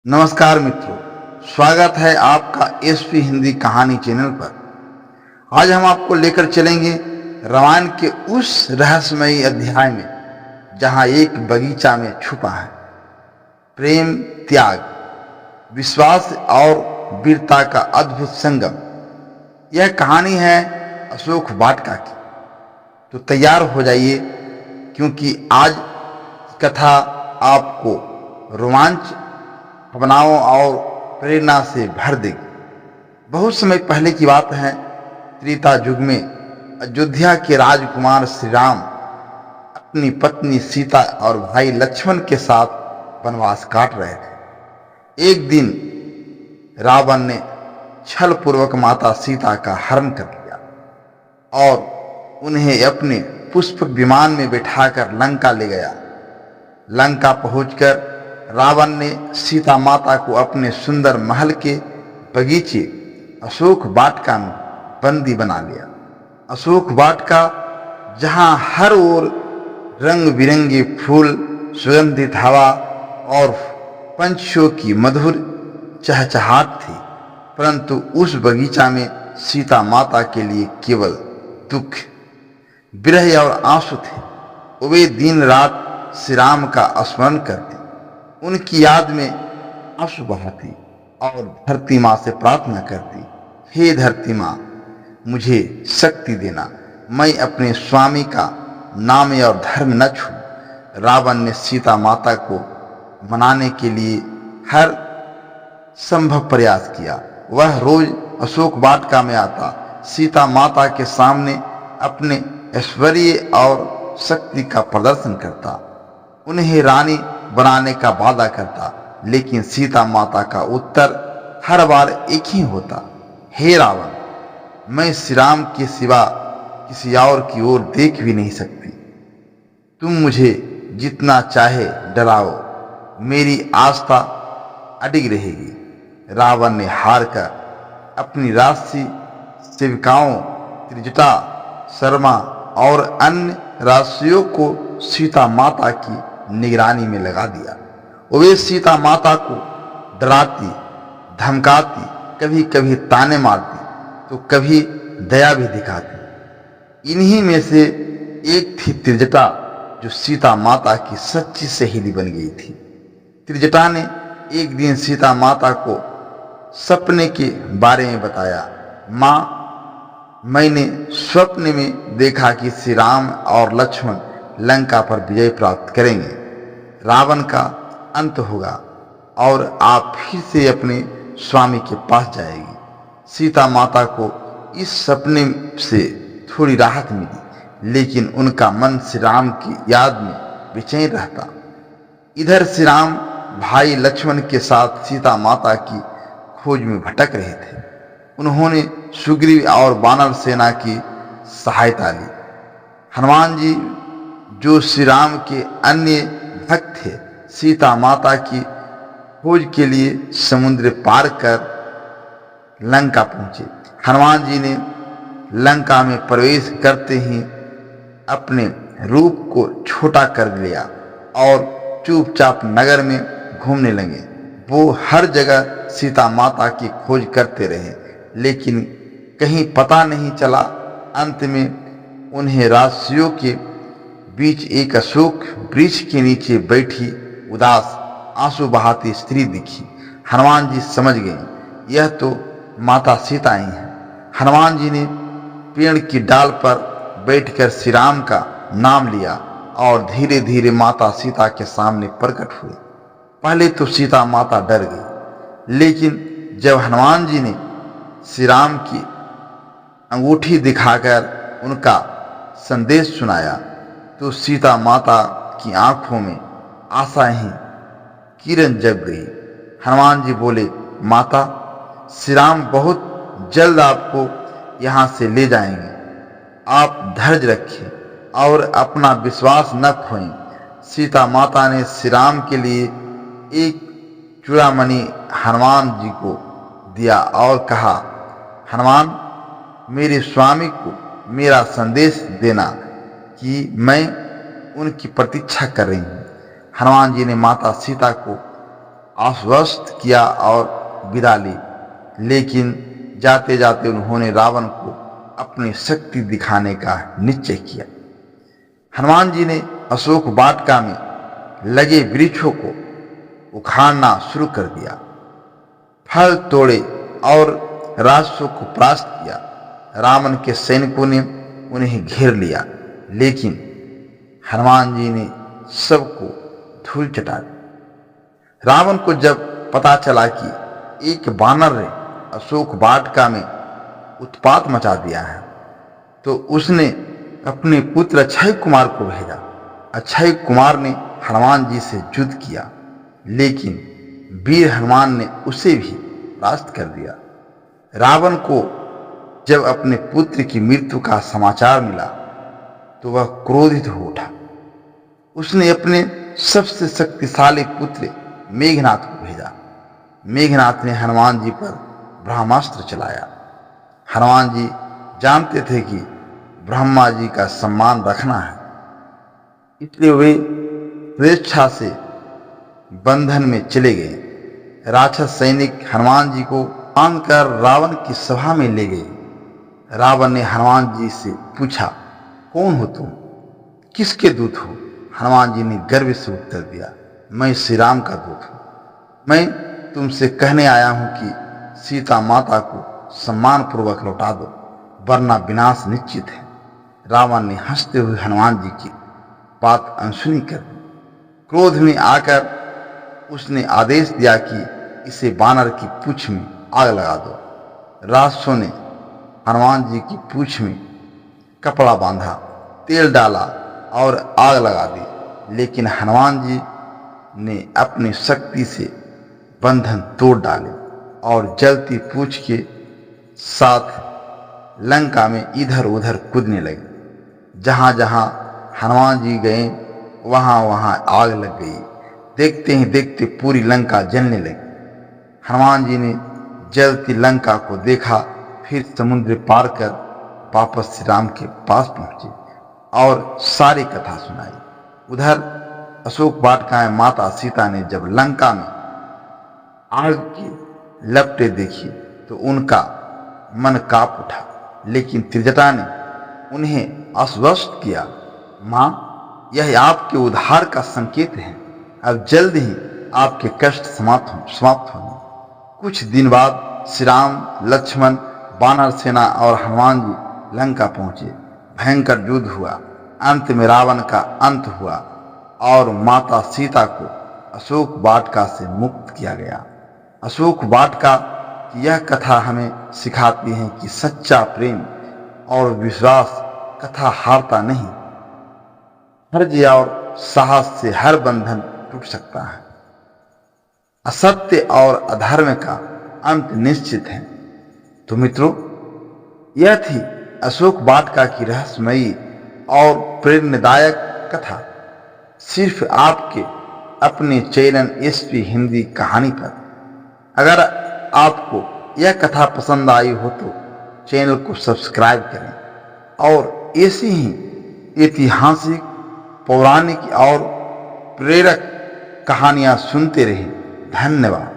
नमस्कार मित्रों, स्वागत है आपका एसपी हिंदी कहानी चैनल पर। आज हम आपको लेकर चलेंगे रामायण के उस रहस्यमयी अध्याय में जहां एक बगीचा में छुपा है प्रेम, त्याग, विश्वास और वीरता का अद्भुत संगम। यह कहानी है अशोक वाटिका की। तो तैयार हो जाइए, क्योंकि आज कथा आपको रोमांच, भावनाओं और प्रेरणा से भर देगी। बहुत समय पहले की बात है। त्रेता युग में अयोध्या के राजकुमार श्री राम अपनी पत्नी सीता और भाई लक्ष्मण के साथ वनवास काट रहे थे। एक दिन रावण ने छल पूर्वक माता सीता का हरण कर लिया और उन्हें अपने पुष्पक विमान में बिठाकर लंका ले गया। लंका पहुंचकर रावण ने सीता माता को अपने सुंदर महल के बगीचे अशोक वाटिका में बंदी बना लिया। अशोक वाटिका, जहां हर ओर रंग बिरंगे फूल, सुगंधित हवा और पंछियों की मधुर चहचहाट थी, परंतु उस बगीचा में सीता माता के लिए केवल दुख, विरह और आंसू थे। वे दिन रात श्री राम का स्मरण करती, उनकी याद में आंसू बहाती और धरती माँ से प्रार्थना करती, हे धरती माँ, मुझे शक्ति देना, मैं अपने स्वामी का नाम और धर्म न छू। रावण ने सीता माता को मनाने के लिए हर संभव प्रयास किया। वह रोज अशोक वाटिका में आता, सीता माता के सामने अपने ऐश्वर्य और शक्ति का प्रदर्शन करता, उन्हें रानी बनाने का वादा करता, लेकिन सीता माता का उत्तर हर बार एक ही होता, हे रावण, मैं श्री राम के सिवा किसी और की ओर देख भी नहीं सकती। तुम मुझे जितना चाहे डराओ, मेरी आस्था अडिग रहेगी। रावण ने हार कर अपनी राजसी सेविकाओं त्रिजटा, शर्मा और अन्य राशियों को सीता माता की निगरानी में लगा दिया। वे सीता माता को डराती, धमकाती, कभी कभी ताने मारती तो कभी दया भी दिखाती। इन्हीं में से एक थी त्रिजटा, जो सीता माता की सच्ची सहेली बन गई थी। त्रिजटा ने एक दिन सीता माता को सपने के बारे में बताया। माँ, मैंने स्वप्न में देखा कि श्री राम और लक्ष्मण लंका पर विजय प्राप्त करेंगे, रावण का अंत होगा और आप फिर से अपने स्वामी के पास जाएगी। सीता माता को इस सपने से थोड़ी राहत मिली, लेकिन उनका मन श्री राम की याद में बेचैन रहता। इधर श्री राम भाई लक्ष्मण के साथ सीता माता की खोज में भटक रहे थे। उन्होंने सुग्रीव और वानर सेना की सहायता ली। हनुमान जी, जो श्री राम के अन्य भक्त थे, सीता माता की खोज के लिए समुद्र पार कर लंका पहुंचे। हनुमान जी ने लंका में प्रवेश करते ही अपने रूप को छोटा कर लिया और चुपचाप नगर में घूमने लगे। वो हर जगह सीता माता की खोज करते रहे, लेकिन कहीं पता नहीं चला। अंत में उन्हें राशियों के बीच एक अशोक वृक्ष के नीचे बैठी उदास, आंसू बहाती स्त्री दिखी। हनुमान जी समझ गए, यह तो माता सीता ही है। हनुमान जी ने पेड़ की डाल पर बैठकर श्री राम का नाम लिया और धीरे धीरे माता सीता के सामने प्रकट हुए। पहले तो सीता माता डर गई, लेकिन जब हनुमान जी ने श्री राम की अंगूठी दिखाकर उनका संदेश सुनाया, तो सीता माता की आंखों में आशा ही किरण जग गई। हनुमान जी बोले, माता, श्री राम बहुत जल्द आपको यहाँ से ले जाएंगे। आप धैर्य रखिए और अपना विश्वास न खोएं। सीता माता ने श्री राम के लिए एक चूड़ामणि हनुमान जी को दिया और कहा, हनुमान, मेरे स्वामी को मेरा संदेश देना कि मैं उनकी प्रतीक्षा कर रही हूँ। हनुमान जी ने माता सीता को आश्वस्त किया और विदा ली। लेकिन जाते जाते उन्होंने रावण को अपनी शक्ति दिखाने का निश्चय किया। हनुमान जी ने अशोक वाटिका में लगे वृक्षों को उखाड़ना शुरू कर दिया, फल तोड़े और राक्षसों को परास्त किया। रावण के सैनिकों ने उन्हें घेर लिया, लेकिन हनुमान जी ने सबको धूल चटा दी। रावण को जब पता चला कि एक बानर ने अशोक वाटिका में उत्पात मचा दिया है, तो उसने अपने पुत्र अक्षय कुमार को भेजा। अक्षय कुमार ने हनुमान जी से युद्ध किया, लेकिन वीर हनुमान ने उसे भी परास्त कर दिया। रावण को जब अपने पुत्र की मृत्यु का समाचार मिला तो वह क्रोधित हो उठा। उसने अपने सबसे शक्तिशाली पुत्र मेघनाथ को भेजा। मेघनाथ ने हनुमान जी पर ब्रह्मास्त्र चलाया। हनुमान जी जानते थे कि ब्रह्मा जी का सम्मान रखना है, इसलिए वे स्वेच्छा से बंधन में चले गए। राक्षस सैनिक हनुमान जी को बांधकर रावण की सभा में ले गए। रावण ने हनुमान जी से पूछा, कौन हो तुम, किसके दूत हो? हनुमान जी ने गर्व से उत्तर दिया, मैं श्री राम का दूत हूं। मैं तुमसे कहने आया हूं कि सीता माता को सम्मान पूर्वक लौटा दो, वरना विनाश निश्चित है। रावण ने हंसते हुए हनुमान जी की बात अनसुनी कर दी। क्रोध में आकर उसने आदेश दिया कि इसे बानर की पूंछ में आग लगा दो। राक्षसों ने हनुमान जी की पूंछ में कपड़ा बांधा, तेल डाला और आग लगा दी, लेकिन हनुमान जी ने अपनी शक्ति से बंधन तोड़ डाले और जलती पूंछ के साथ लंका में इधर उधर कूदने लगे। जहां जहां हनुमान जी गए वहां वहां आग लग गई। देखते ही देखते पूरी लंका जलने लगी। हनुमान जी ने जलती लंका को देखा, फिर समुद्र पार कर वापस श्री राम के पास पहुंचे और सारी कथा सुनाई। उधर अशोक वाटिका में माता सीता ने जब लंका में आग की लपटें देखी तो उनका मन कांप उठा, लेकिन त्रिजटा ने उन्हें आश्वस्त किया, मां, यह आपके उद्धार का संकेत है। अब जल्द ही आपके कष्ट समाप्त होंगे। कुछ दिन बाद श्री राम, लक्ष्मण, वानर सेना और हनुमान जी लंका पहुंचे। भयंकर युद्ध हुआ। अंत में रावण का अंत हुआ और माता सीता को अशोक वाटिका से मुक्त किया गया। अशोक वाटिका की यह कथा हमें सिखाती है कि सच्चा प्रेम और विश्वास कथा हारता नहीं। धैर्य और साहस से हर बंधन टूट सकता है। असत्य और अधर्म का अंत निश्चित है। तो मित्रों, यह थी अशोक वाटिका की रहस्यमयी और प्रेरणादायक कथा, सिर्फ आपके अपने चैनल एसपी हिंदी कहानी पर। अगर आपको यह कथा पसंद आई हो तो चैनल को सब्सक्राइब करें और ऐसी ही ऐतिहासिक, पौराणिक और प्रेरक कहानियां सुनते रहें। धन्यवाद।